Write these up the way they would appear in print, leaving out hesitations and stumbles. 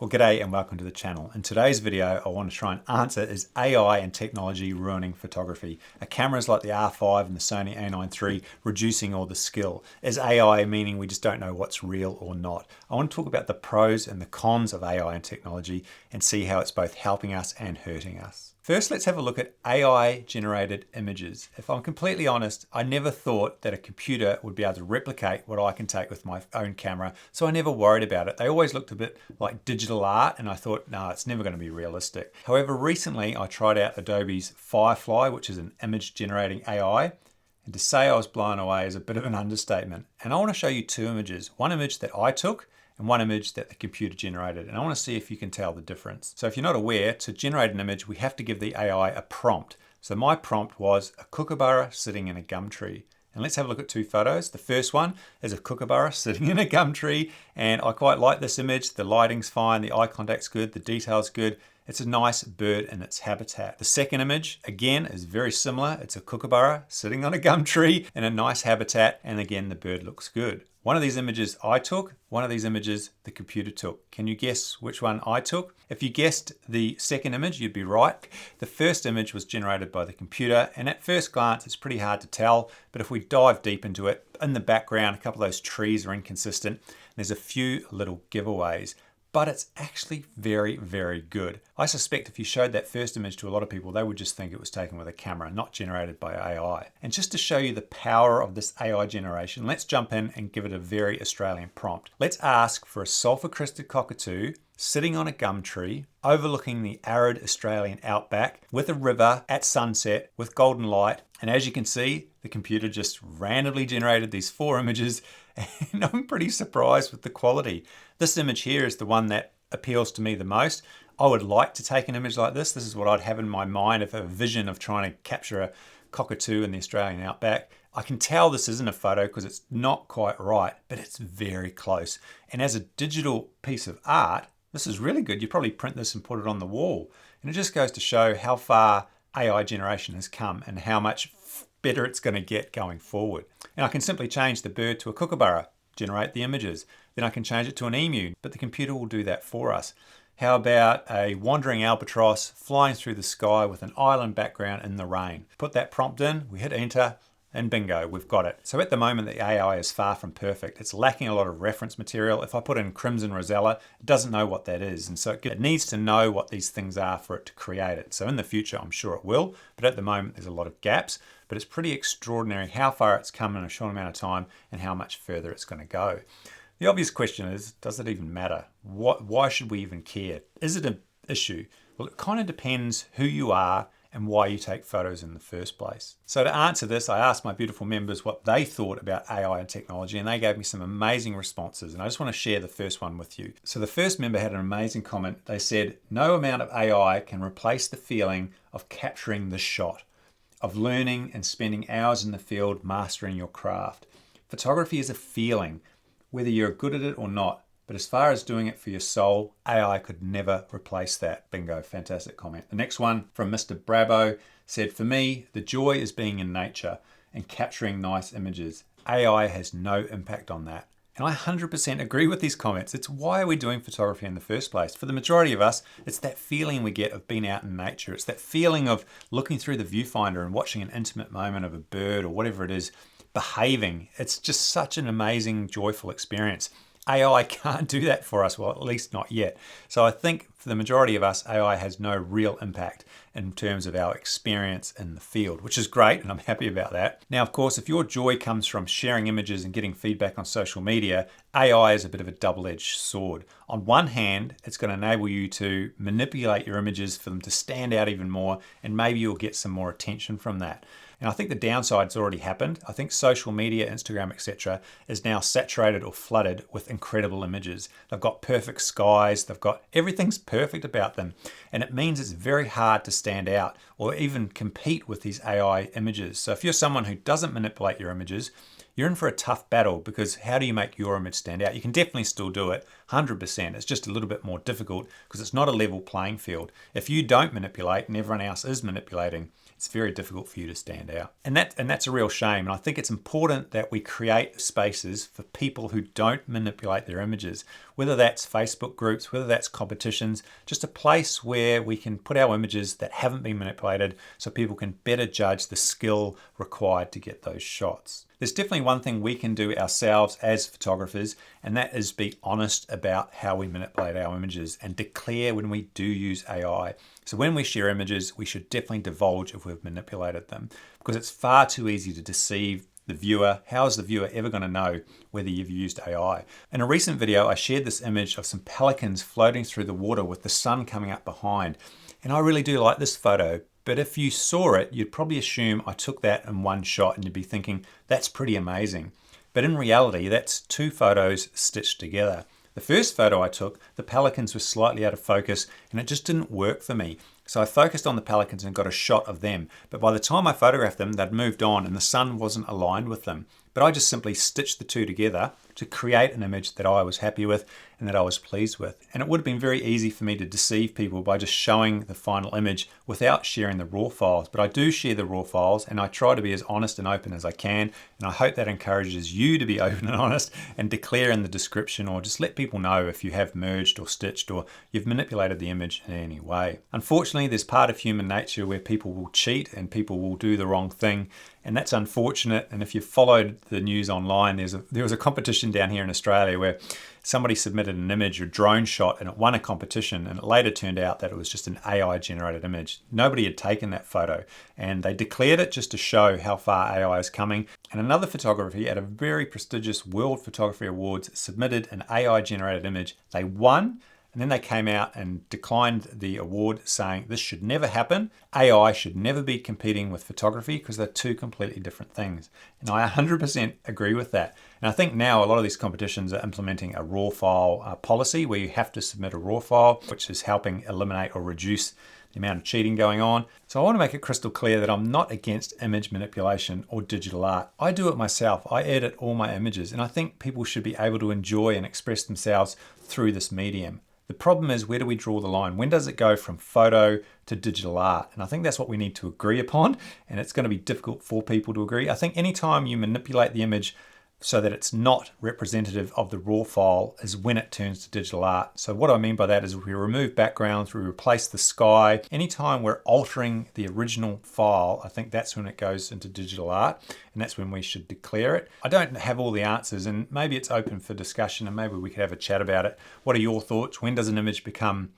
Well, g'day and welcome to the channel. In today's video, I want to try and answer, is AI and technology ruining photography? Are cameras like the R5 and the Sony A9 III reducing all the skill? Is AI meaning we just don't know what's real or not? I want to talk about the pros and the cons of AI and technology and see how it's both helping us and hurting us. First, let's have a look at AI generated images. If I'm completely honest, I never thought that a computer would be able to replicate what I can take with my own camera, so I never worried about it. They always looked a bit like digital art, and I thought, no, it's never going to be realistic. However, recently I tried out Adobe's Firefly, which is an image generating AI, and to say I was blown away is a bit of an understatement. And I want to show you two images, one image that I took and one image that the computer generated. And I want to see if you can tell the difference. So if you're not aware, to generate an image, we have to give the AI a prompt. So my prompt was a kookaburra sitting in a gum tree. And let's have a look at two photos. The first one is a kookaburra sitting in a gum tree. And I quite like this image. The lighting's fine, the eye contact's good, the detail's good. It's a nice bird in its habitat. The second image, again, is very similar. It's a kookaburra sitting on a gum tree in a nice habitat. And again, the bird looks good. One of these images I took, one of these images the computer took. Can you guess which one I took? If you guessed the second image, you'd be right. The first image was generated by the computer, and at first glance, it's pretty hard to tell, but if we dive deep into it, in the background, a couple of those trees are inconsistent, and there's a few little giveaways. But it's actually very, very good. I suspect if you showed that first image to a lot of people, they would just think it was taken with a camera, not generated by AI. And just to show you the power of this AI generation, let's jump in and give it a very Australian prompt. Let's ask for a sulfur-crested cockatoo sitting on a gum tree, overlooking the arid Australian outback, with a river at sunset with golden light. And as you can see, the computer just randomly generated these four images, and I'm pretty surprised with the quality. This image here is the one that appeals to me the most. I would like to take an image like this. This is what I'd have in my mind if a vision of trying to capture a cockatoo in the Australian outback. I can tell this isn't a photo because it's not quite right, but it's very close. And as a digital piece of art, this is really good. You probably print this and put it on the wall. And it just goes to show how far AI generation has come and how much better it's going to get going forward. And I can simply change the bird to a kookaburra, generate the images. Then I can change it to an emu, but the computer will do that for us. How about a wandering albatross flying through the sky with an island background in the rain? Put that prompt in, we hit enter, and bingo, we've got it. So at the moment, the AI is far from perfect. It's lacking a lot of reference material. If I put in crimson rosella, it doesn't know what that is. And so it needs to know what these things are for it to create it. So in the future, I'm sure it will, but at the moment, there's a lot of gaps. But it's pretty extraordinary how far it's come in a short amount of time and how much further it's going to go. The obvious question is, does it even matter? Why should we even care? Is it an issue? Well, it kind of depends who you are and why you take photos in the first place. So to answer this, I asked my beautiful members what they thought about AI and technology, and they gave me some amazing responses, and I just want to share the first one with you. So the first member had an amazing comment. They said, no amount of AI can replace the feeling of capturing the shot, of learning and spending hours in the field mastering your craft. Photography is a feeling, whether you're good at it or not. But as far as doing it for your soul, AI could never replace that. Bingo, fantastic comment. The next one from Mr. Bravo said, for me, the joy is being in nature and capturing nice images. AI has no impact on that. And I 100% agree with these comments. It's why are we doing photography in the first place? For the majority of us, it's that feeling we get of being out in nature. It's that feeling of looking through the viewfinder and watching an intimate moment of a bird or whatever it is behaving. It's just such an amazing, joyful experience. AI can't do that for us, well, at least not yet. So I think for the majority of us, AI has no real impact in terms of our experience in the field, which is great, and I'm happy about that. Now, of course, if your joy comes from sharing images and getting feedback on social media, AI is a bit of a double-edged sword. On one hand, it's going to enable you to manipulate your images for them to stand out even more, and maybe you'll get some more attention from that. And I think the downside's already happened. I think social media, Instagram, etc., is now saturated or flooded with incredible images. They've got perfect skies, everything's perfect about them. And it means it's very hard to stand out or even compete with these AI images. So if you're someone who doesn't manipulate your images, you're in for a tough battle, because how do you make your image stand out? You can definitely still do it, 100%. It's just a little bit more difficult because it's not a level playing field. If you don't manipulate and everyone else is manipulating, it's very difficult for you to stand out. And that's a real shame. And I think it's important that we create spaces for people who don't manipulate their images, whether that's Facebook groups, whether that's competitions, just a place where we can put our images that haven't been manipulated so people can better judge the skill required to get those shots. There's definitely one thing we can do ourselves as photographers, and that is be honest about how we manipulate our images and declare when we do use AI. So when we share images, we should definitely divulge if we've manipulated them, because it's far too easy to deceive the viewer. How is the viewer ever going to know whether you've used AI? In a recent video, I shared this image of some pelicans floating through the water with the sun coming up behind. And I really do like this photo. But if you saw it, you'd probably assume I took that in one shot and you'd be thinking, that's pretty amazing. But in reality, that's two photos stitched together. The first photo I took, the pelicans were slightly out of focus and it just didn't work for me. So I focused on the pelicans and got a shot of them. But by the time I photographed them, they'd moved on and the sun wasn't aligned with them. But I just simply stitched the two together to create an image that I was happy with and that I was pleased with. And it would have been very easy for me to deceive people by just showing the final image without sharing the raw files. But I do share the raw files and I try to be as honest and open as I can. And I hope that encourages you to be open and honest and declare in the description, or just let people know if you have merged or stitched or you've manipulated the image in any way. Unfortunately, there's part of human nature where people will cheat and people will do the wrong thing. And that's unfortunate. And if you've followed the news online, there was a competition down here in Australia where somebody submitted an image, a drone shot, and it won a competition. And it later turned out that it was just an AI generated image. Nobody had taken that photo and they declared it just to show how far AI is coming. And another photography at a very prestigious World Photography Awards submitted an AI generated image. They won. And then they came out and declined the award, saying this should never happen. AI should never be competing with photography because they're two completely different things. And I 100% agree with that. And I think now a lot of these competitions are implementing a raw file policy where you have to submit a raw file, which is helping eliminate or reduce the amount of cheating going on. So I want to make it crystal clear that I'm not against image manipulation or digital art. I do it myself. I edit all my images, and I think people should be able to enjoy and express themselves through this medium. The problem is, where do we draw the line? When does it go from photo to digital art? And I think that's what we need to agree upon, and it's going to be difficult for people to agree. I think anytime you manipulate the image so that it's not representative of the raw file is when it turns to digital art. So what I mean by that is we remove backgrounds, we replace the sky. Anytime we're altering the original file, I think that's when it goes into digital art, and that's when we should declare it. I don't have all the answers, and maybe it's open for discussion, and maybe we could have a chat about it. What are your thoughts? When does an image become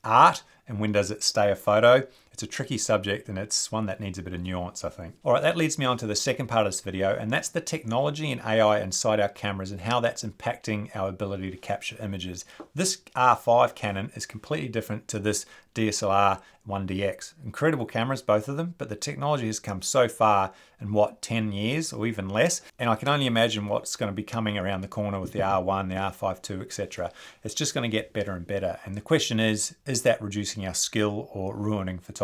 art and when does it stay a photo? It's a tricky subject and it's one that needs a bit of nuance, I think. All right, that leads me on to the second part of this video, and that's the technology and AI inside our cameras and how that's impacting our ability to capture images. This R5 Canon is completely different to this DSLR 1DX. Incredible cameras, both of them, but the technology has come so far in 10 years or even less, and I can only imagine what's going to be coming around the corner with the R1, the R5 II, etc. It's just going to get better and better, and the question is that reducing our skill or ruining photography?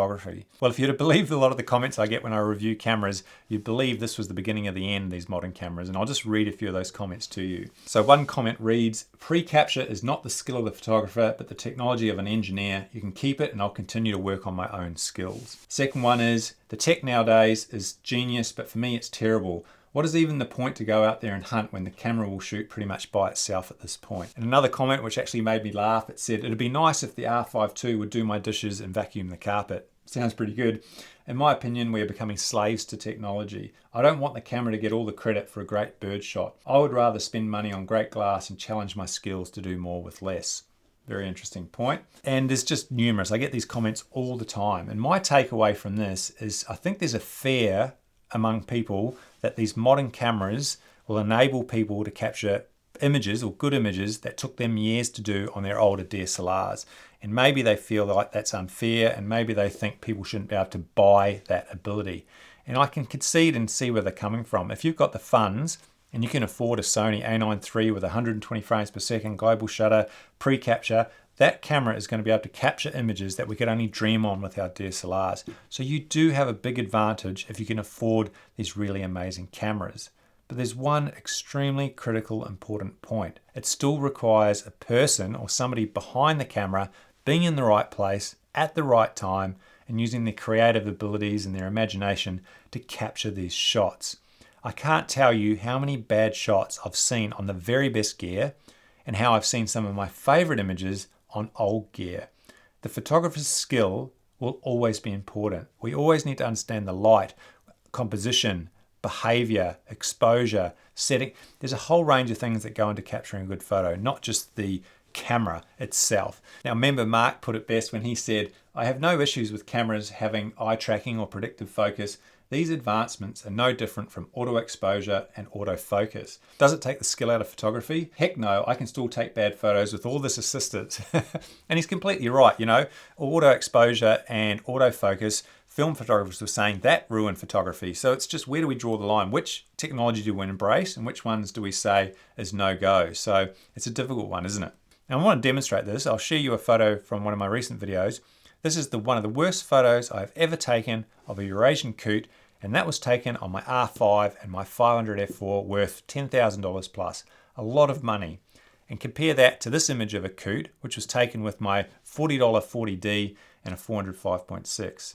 Well, if you're to believe a lot of the comments I get when I review cameras, you'd believe this was the beginning of the end, these modern cameras, and I'll just read a few of those comments to you. So one comment reads, "Pre-capture is not the skill of the photographer, but the technology of an engineer. You can keep it and I'll continue to work on my own skills." Second one is, "The tech nowadays is genius, but for me it's terrible. What is even the point to go out there and hunt when the camera will shoot pretty much by itself at this point?" And another comment which actually made me laugh, it said, "It'd be nice if the R5 II would do my dishes and vacuum the carpet." Sounds pretty good. In my opinion, we are becoming slaves to technology. I don't want the camera to get all the credit for a great bird shot. I would rather spend money on great glass and challenge my skills to do more with less. Very interesting point. And there's just numerous. I get these comments all the time. And my takeaway from this is I think there's a fear among people that these modern cameras will enable people to capture images or good images that took them years to do on their older DSLRs. And maybe they feel like that's unfair, and maybe they think people shouldn't be able to buy that ability. And I can concede and see where they're coming from. If you've got the funds and you can afford a Sony A9 III with 120 frames per second, global shutter, pre-capture, that camera is going to be able to capture images that we could only dream on with our DSLRs. So you do have a big advantage if you can afford these really amazing cameras. But there's one extremely critical, important point. It still requires a person or somebody behind the camera being in the right place at the right time and using their creative abilities and their imagination to capture these shots. I can't tell you how many bad shots I've seen on the very best gear and how I've seen some of my favorite images on old gear. The photographer's skill will always be important. We always need to understand the light, composition, behavior, exposure, setting. There's a whole range of things that go into capturing a good photo, not just the camera itself. Now remember, Mark put it best when he said, "I have no issues with cameras having eye tracking or predictive focus. These advancements are no different from auto exposure and autofocus." Does it take the skill out of photography? Heck no, I can still take bad photos with all this assistance. And he's completely right, you know, auto exposure and autofocus, film photographers were saying that ruin photography. So it's just, where do we draw the line? Which technology do we embrace and which ones do we say is no go? So it's a difficult one, isn't it? Now I want to demonstrate this. I'll share you a photo from one of my recent videos. This is one of the worst photos I've ever taken of a Eurasian coot, and that was taken on my R5 and my 500 f4 worth $10,000 plus, a lot of money. And compare that to this image of a coot, which was taken with my $40 40D and a 400 5.6.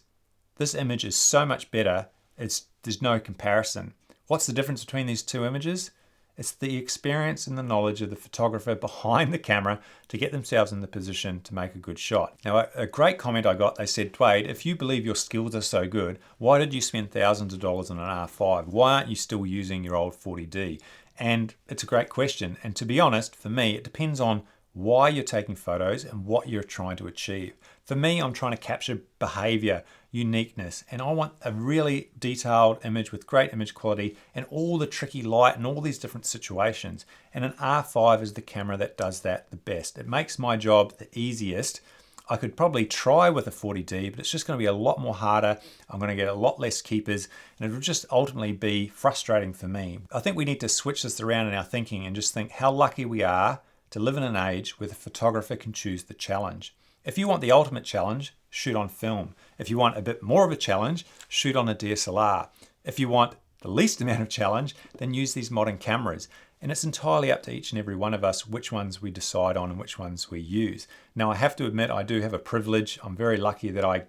This image is so much better, there's no comparison. What's the difference between these two images? It's the experience and the knowledge of the photographer behind the camera to get themselves in the position to make a good shot. Now, a great comment I got, they said, "Dwayne, if you believe your skills are so good, why did you spend thousands of dollars on an R5? Why aren't you still using your old 40D? And it's a great question. And to be honest, for me, it depends on why you're taking photos and what you're trying to achieve. For me, I'm trying to capture behavior, uniqueness, and I want a really detailed image with great image quality and all the tricky light and all these different situations. And an R5 is the camera that does that the best. It makes my job the easiest. I could probably try with a 40D, but it's just going to be a lot more harder. I'm going to get a lot less keepers, and it will just ultimately be frustrating for me. I think we need to switch this around in our thinking and just think how lucky we are to live in an age where the photographer can choose the challenge. If you want the ultimate challenge, shoot on film. If you want a bit more of a challenge, shoot on a DSLR. If you want the least amount of challenge, then use these modern cameras. And it's entirely up to each and every one of us which ones we decide on and which ones we use. Now, I have to admit, I do have a privilege. I'm very lucky that I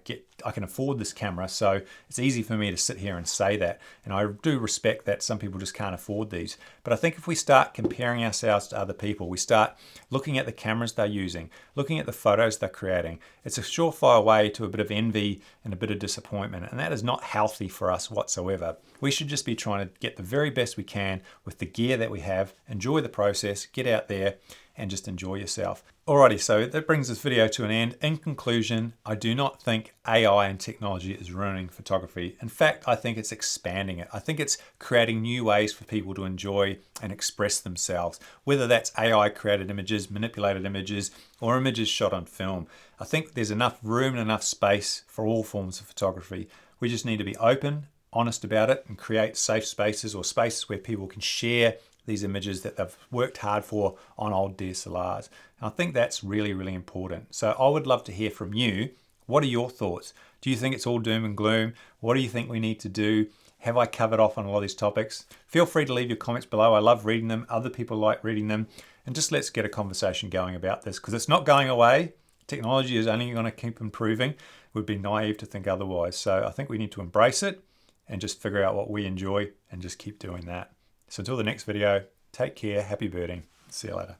can afford this camera, so it's easy for me to sit here and say that. And I do respect that some people just can't afford these. But I think if we start comparing ourselves to other people, we start looking at the cameras they're using, looking at the photos they're creating, it's a surefire way to a bit of envy and a bit of disappointment. And that is not healthy for us whatsoever. We should just be trying to get the very best we can with the gear that we have, enjoy the process, get out there and just enjoy yourself. Alrighty, so that brings this video to an end. In conclusion, I do not think AI and technology is ruining photography. In fact, I think it's expanding it. I think it's creating new ways for people to enjoy and express themselves, whether that's AI created images, manipulated images, or images shot on film. I think there's enough room and enough space for all forms of photography. We just need to be open, honest about it, and create safe spaces or spaces where people can share these images that they've worked hard for on old DSLRs. And I think that's really, really important. So I would love to hear from you. What are your thoughts? Do you think it's all doom and gloom? What do you think we need to do? Have I covered off on a lot of these topics? Feel free to leave your comments below. I love reading them. Other people like reading them. And just let's get a conversation going about this, because it's not going away. Technology is only going to keep improving. We'd be naive to think otherwise. So I think we need to embrace it and just figure out what we enjoy and just keep doing that. So until the next video, take care, happy birding, see you later.